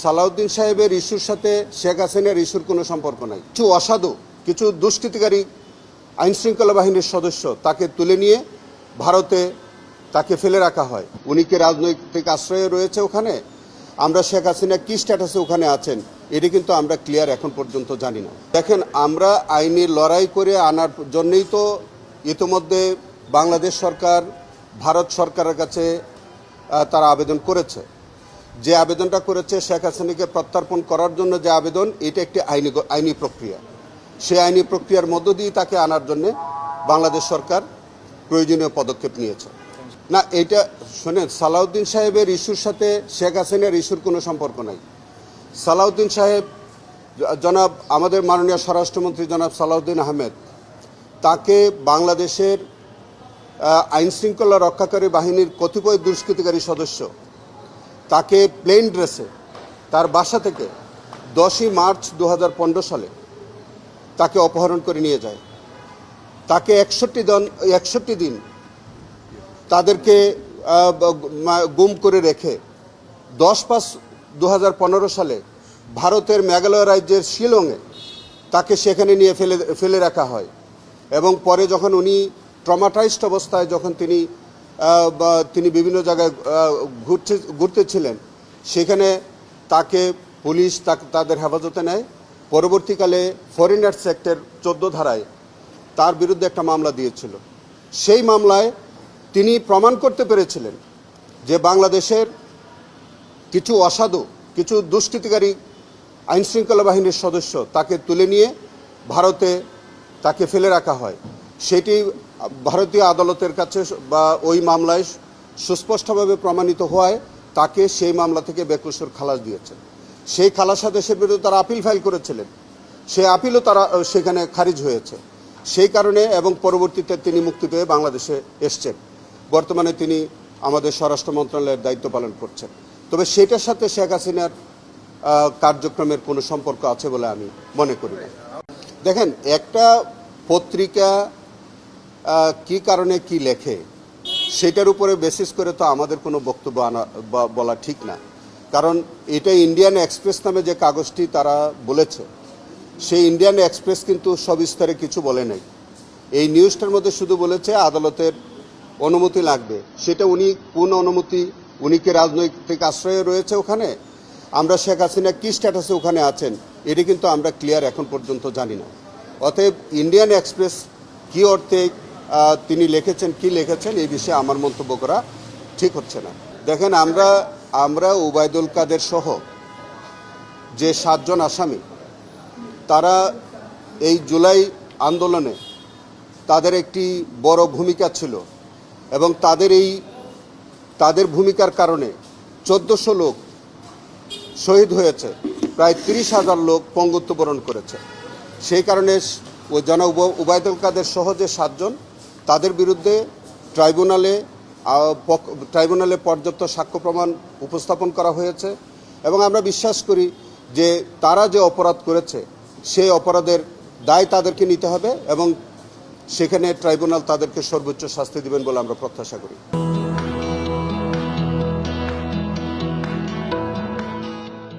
সালাউদ্দিন সাহেবের ইস্যুর সাথে শেখ হাসিনার ইস্যুর কোনো সম্পর্ক নাই। কিছু অসাধু, কিছু দুষ্কৃতিকারী আইনশৃঙ্খলা বাহিনীর সদস্য তাকে তুলে নিয়ে ভারতে তাকে ফেলে রাখা হয়। উনি কি রাজনৈতিক আশ্রয়ে রয়েছে ওখানে? আমরা শেখ হাসিনা কি স্ট্যাটাসে ওখানে আছেন এটি কিন্তু আমরা ক্লিয়ার এখন পর্যন্ত জানি না। দেখেন, আমরা আইনি লড়াই করে আনার জন্যই তো ইতিমধ্যে বাংলাদেশ সরকার ভারত সরকারের কাছে তারা আবেদন করেছে। যে আবেদনটা করেছে শেখ হাসিনাকে প্রত্যর্পণ করার জন্য যে আবেদন, এটা একটি আইনি প্রক্রিয়া। সেই আইনি প্রক্রিয়ার মধ্য দিয়ে তাকে আনার জন্য বাংলাদেশ সরকার প্রয়োজনীয় পদক্ষেপ নিয়েছে। না, এটা শোনেন, সালাউদ্দিন সাহেবের ইস্যুর সাথে শেখ হাসিনার ইস্যুর কোনো সম্পর্ক নাই। সালাউদ্দিন সাহেব, জনাব আমাদের মাননীয় স্বরাষ্ট্রমন্ত্রী জনাব সালাউদ্দিন আহমেদ, তাকে বাংলাদেশের আইনশৃঙ্খলা রক্ষাকারী বাহিনীর কতিপয় দুষ্কৃতিকারী সদস্য তাকে প্লেন ড্রেসে তার বাসা থেকে 10ই মার্চ 2015 সালে তাকে অপহরণ করে নিয়ে যায়। তাকে 61 দিন তাদেরকে গুম করে রেখে 10/5/2015 সালে ভারতের মেঘালয় রাজ্যের শিলংয়ে তাকে সেখানে নিয়ে ফেলে রাখা হয়। এবং পরে যখন উনি ট্রমাটাইজড অবস্থায় যখন তিনি বিভিন্ন জায়গায় ঘুরতেছিলেন, সেখানে তাকে পুলিশ তাদের হেফাজতে নেয়। পরবর্তীকালে ফরেনার্স অ্যাক্টের 14 ধারায় তার বিরুদ্ধে একটা মামলা দিয়েছিল। সেই মামলায় তিনি প্রমাণ করতে পেরেছিলেন যে বাংলাদেশের কিছু অসাধু, কিছু দুষ্কৃতিকারী আইনশৃঙ্খলা বাহিনীর সদস্য তাকে তুলে নিয়ে ভারতে তাকে ফেলে রাখা হয়। সেটি ভারতীয় আদালতের কাছে বা ওই মামলায় সুস্পষ্টভাবে প্রমাণিত হওয়ায় তাকে সেই মামলা থেকে বেকসুর খালাস দিয়েছে। সেই খালাসাদেশের বিরুদ্ধে তারা আপিল ফাইল করেছিলেন, সেই আপিলও তারা সেখানে খারিজ হয়েছে। সেই কারণে এবং পরবর্তীতে তিনি মুক্তি পেয়ে বাংলাদেশে এসছেন। বর্তমানে তিনি আমাদের স্বরাষ্ট্র মন্ত্রণালয়ের দায়িত্ব পালন করছেন। তবে সেটার সাথে শেখ হাসিনার কার্যক্রমের কোনো সম্পর্ক আছে বলে আমি মনে করি না। দেখেন, একটা পত্রিকা কি কারণে কি লেখে সেটার উপরে বেসিস করে তো আমাদের কোনো বক্তব্য বলা ঠিক না। কারণ এটা ইন্ডিয়ান এক্সপ্রেস নামে যে কাগজটি তারা বলেছে, সেই ইন্ডিয়ান এক্সপ্রেস কিন্তু সবিস্তারে কিছু বলে নাই। এই নিউজটার মধ্যে শুধু বলেছে আদালতের অনুমতি লাগবে। সেটা উনি কোন অনুমতি, উনি কি রাজনৈতিক আশ্রয়ে রয়েছে ওখানে, আমরা শেখ হাসিনা কি স্ট্যাটাসে ওখানে আছেন এটি কিন্তু আমরা ক্লিয়ার এখন পর্যন্ত জানি না। অতএব ইন্ডিয়ান এক্সপ্রেস কি অর্থে তিনি লিখেছেন, কি লিখেছেন এই বিষয়ে আমার মন্তব্য করা ঠিক হচ্ছে না। দেখেন, আমরা ওবায়দুল কাদের সহ যে 7 জন আসামি, তারা এই জুলাই আন্দোলনে তাদের একটি বড় ভূমিকা ছিল এবং তাদের ভূমিকার কারণে 1400 লোক শহীদ হয়েছে, প্রায় 30,000 লোক পঙ্গুত্ব বরণ করেছে। সেই কারণে ওই জনাব ওবায়দুল কাদের সহ যে 7 জন, তাদের বিরুদ্ধে ট্রাইব্যুনালে পর্যাপ্ত সাক্ষ্য প্রমাণ উপস্থাপন করা হয়েছে এবং আমরা বিশ্বাস করি যে তারা যে অপরাধ করেছে সেই অপরাধের দায় তাদেরকে নিতে হবে এবং সেখানে ট্রাইব্যুনাল তাদেরকে সর্বোচ্চ শাস্তি দিবেন বলে আমরা প্রত্যাশা করি।